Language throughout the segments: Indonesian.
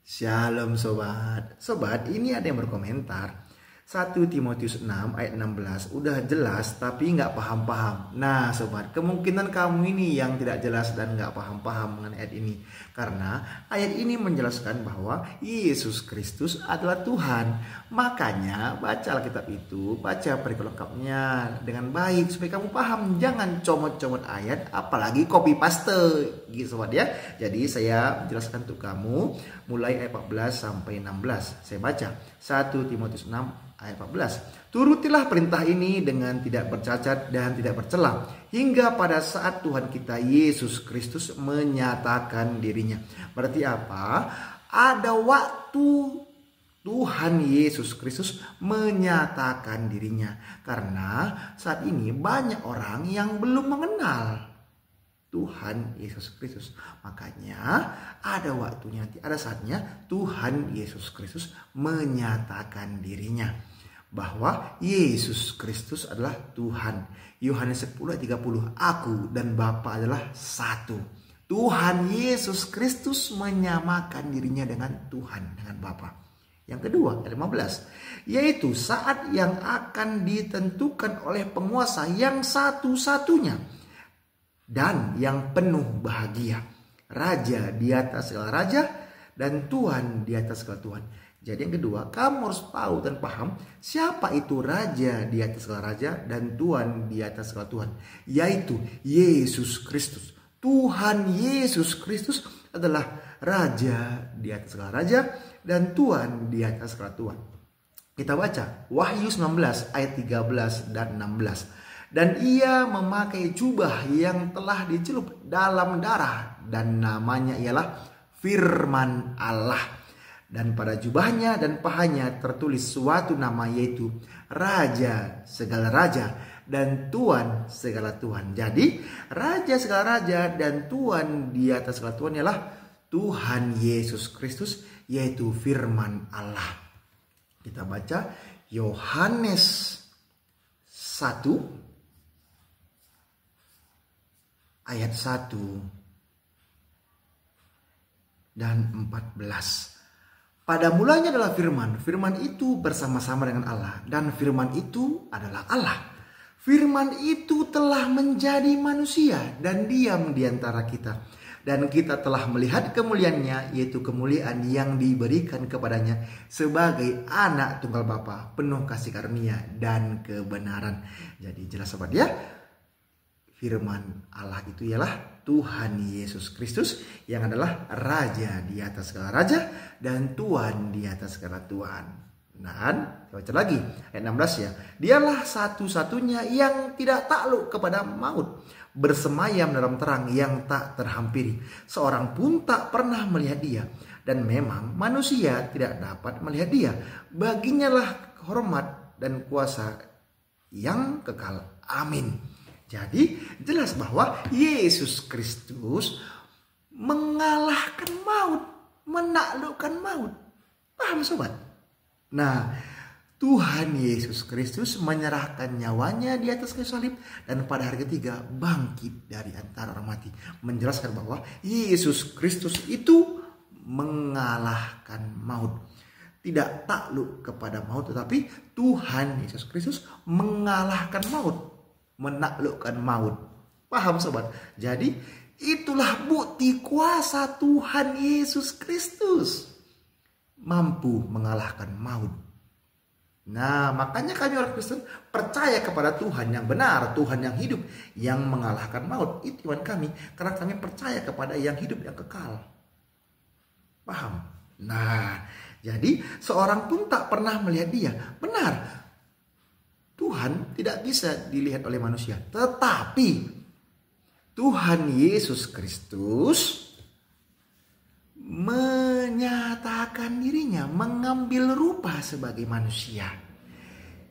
Shalom sobat. Sobat, ini ada yang berkomentar 1 Timotius 6 ayat 16 udah jelas tapi nggak paham-paham. Nah sobat, kemungkinan kamu ini yang tidak jelas dan nggak paham-paham mengenai ayat ini. Karena ayat ini menjelaskan bahwa Yesus Kristus adalah Tuhan. Makanya baca Alkitab itu, baca perikop lengkapnya dengan baik supaya kamu paham. Jangan comot-comot ayat, apalagi copy paste gitu sobat ya. Jadi saya menjelaskan untuk kamu mulai ayat 14 sampai 16. Saya baca 1 Timotius 6 ayat 14. Turutilah perintah ini dengan tidak bercacat dan tidak bercela hingga pada saat Tuhan kita Yesus Kristus menyatakan dirinya. Berarti apa? Ada waktu Tuhan Yesus Kristus menyatakan dirinya. Karena saat ini banyak orang yang belum mengenal Tuhan Yesus Kristus. Makanya ada waktunya, ada saatnya Tuhan Yesus Kristus menyatakan dirinya bahwa Yesus Kristus adalah Tuhan. Yohanes 10 ayat 30, aku dan Bapa adalah satu. Tuhan Yesus Kristus menyamakan dirinya dengan Tuhan, dengan Bapa. Yang kedua, ayat 15, yaitu saat yang akan ditentukan oleh penguasa yang satu-satunya dan yang penuh bahagia, Raja di atas segala raja dan Tuhan di atas segala Tuhan. Jadi yang kedua, kamu harus tahu dan paham siapa itu Raja di atas segala raja dan Tuhan di atas segala Tuhan, yaitu Yesus Kristus. Tuhan Yesus Kristus adalah Raja di atas segala raja dan Tuhan di atas segala Tuhan. Kita baca Wahyu 19 ayat 13 dan 16. Dan ia memakai jubah yang telah dicelup dalam darah dan namanya ialah Firman Allah. Dan pada jubahnya dan pahanya tertulis suatu nama, yaitu Raja segala raja dan Tuhan segala Tuhan. Jadi Raja segala raja dan Tuhan di atas segala Tuhan ialah Tuhan Yesus Kristus, yaitu Firman Allah. Kita baca Yohanes 1 ayat 1 dan 14. Pada mulanya adalah firman. Firman itu bersama-sama dengan Allah. Dan firman itu adalah Allah. Firman itu telah menjadi manusia dan diam di antara kita. Dan kita telah melihat kemuliaannya, yaitu kemuliaan yang diberikan kepadanya sebagai anak tunggal Bapa, penuh kasih karunia dan kebenaran. Jadi jelas sobat ya. Firman Allah itu ialah Tuhan Yesus Kristus yang adalah Raja di atas segala raja dan Tuhan di atas segala Tuhan. Dan kita baca lagi ayat 16 ya. Dialah satu-satunya yang tidak takluk kepada maut, bersemayam dalam terang yang tak terhampiri. Seorang pun tak pernah melihat dia, dan memang manusia tidak dapat melihat dia. Baginya lah hormat dan kuasa yang kekal. Amin. Jadi jelas bahwa Yesus Kristus mengalahkan maut, menaklukkan maut. Paham sobat? Nah, Tuhan Yesus Kristus menyerahkan nyawanya di atas kayu salib dan pada hari ketiga bangkit dari antara orang mati. Menjelaskan bahwa Yesus Kristus itu mengalahkan maut. Tidak takluk kepada maut, tetapi Tuhan Yesus Kristus mengalahkan maut, menaklukkan maut. Paham sobat? Jadi itulah bukti kuasa Tuhan Yesus Kristus mampu mengalahkan maut. Nah, makanya kami orang Kristen percaya kepada Tuhan yang benar, Tuhan yang hidup, yang mengalahkan maut. Itu iman kami, karena kami percaya kepada yang hidup, yang kekal. Paham? Nah, jadi seorang pun tak pernah melihat dia. Benar, Tuhan tidak bisa dilihat oleh manusia. Tetapi Tuhan Yesus Kristus menyatakan dirinya, mengambil rupa sebagai manusia.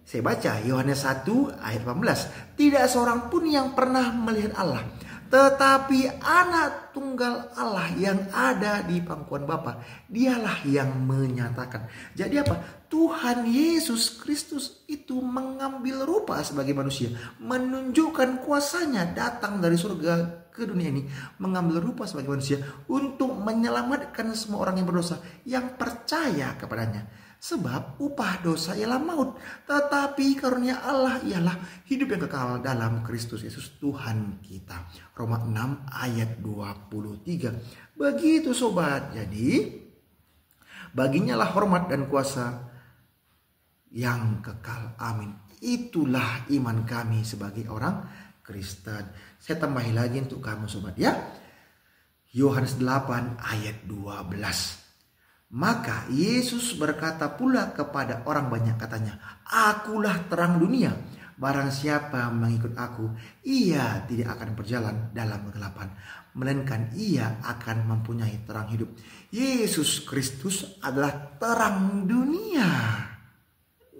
Saya baca Yohanes 1 ayat 18. Tidak seorang pun yang pernah melihat Allah, tetapi anak tunggal Allah yang ada di pangkuan Bapa, dialah yang menyatakan. Jadi apa? Tuhan Yesus Kristus itu mengambil rupa sebagai manusia, menunjukkan kuasanya datang dari surga ke dunia ini, mengambil rupa sebagai manusia untuk menyelamatkan semua orang yang berdosa yang percaya kepadanya. Sebab upah dosa ialah maut, tetapi karunia Allah ialah hidup yang kekal dalam Kristus Yesus Tuhan kita. Roma 6 ayat 23. Begitu sobat. Jadi baginya lah hormat dan kuasa yang kekal. Amin. Itulah iman kami sebagai orang Kristen. Saya tambahin lagi untuk kamu sobat ya. Yohanes 8 ayat 12. Maka Yesus berkata pula kepada orang banyak, katanya, akulah terang dunia. Barang siapa mengikut aku, ia tidak akan berjalan dalam kegelapan, melainkan ia akan mempunyai terang hidup. Yesus Kristus adalah terang dunia.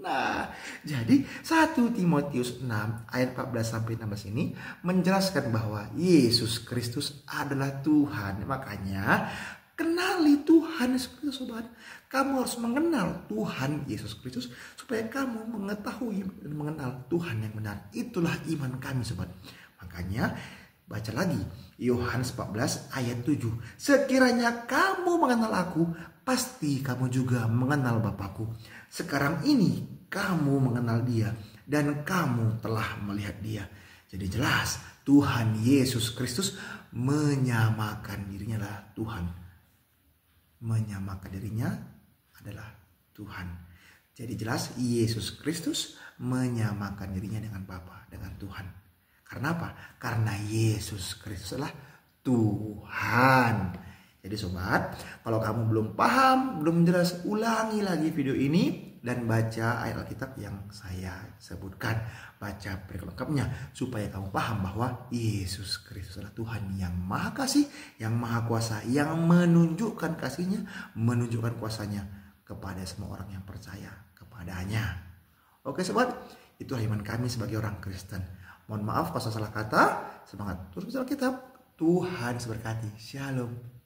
Nah, jadi 1 Timotius 6 ayat 14-16 ini menjelaskan bahwa Yesus Kristus adalah Tuhan. Makanya kenali Tuhan Yesus Kristus sobat. Kamu harus mengenal Tuhan Yesus Kristus supaya kamu mengetahui dan mengenal Tuhan yang benar. Itulah iman kami sobat. Makanya baca lagi Yohanes 14 ayat 7. Sekiranya kamu mengenal aku, pasti kamu juga mengenal Bapakku. Sekarang ini kamu mengenal dia dan kamu telah melihat dia. Jadi jelas Tuhan Yesus Kristus menyamakan dirinya lah Tuhan. Menyamakan dirinya adalah Tuhan. Jadi jelas Yesus Kristus menyamakan dirinya dengan Bapa, dengan Tuhan. Karena apa? Karena Yesus Kristus adalah Tuhan. Jadi sobat, kalau kamu belum paham, belum jelas, ulangi lagi video ini dan baca ayat Alkitab yang saya sebutkan. Baca lengkapnya supaya kamu paham bahwa Yesus Kristus adalah Tuhan yang Maha Kasih, yang Maha Kuasa, yang menunjukkan kasihnya, menunjukkan kuasanya kepada semua orang yang percaya kepadanya. Oke sobat, itulah iman kami sebagai orang Kristen. Mohon maaf kalau salah kata. Semangat terus baca Alkitab. Tuhan berkati. Shalom.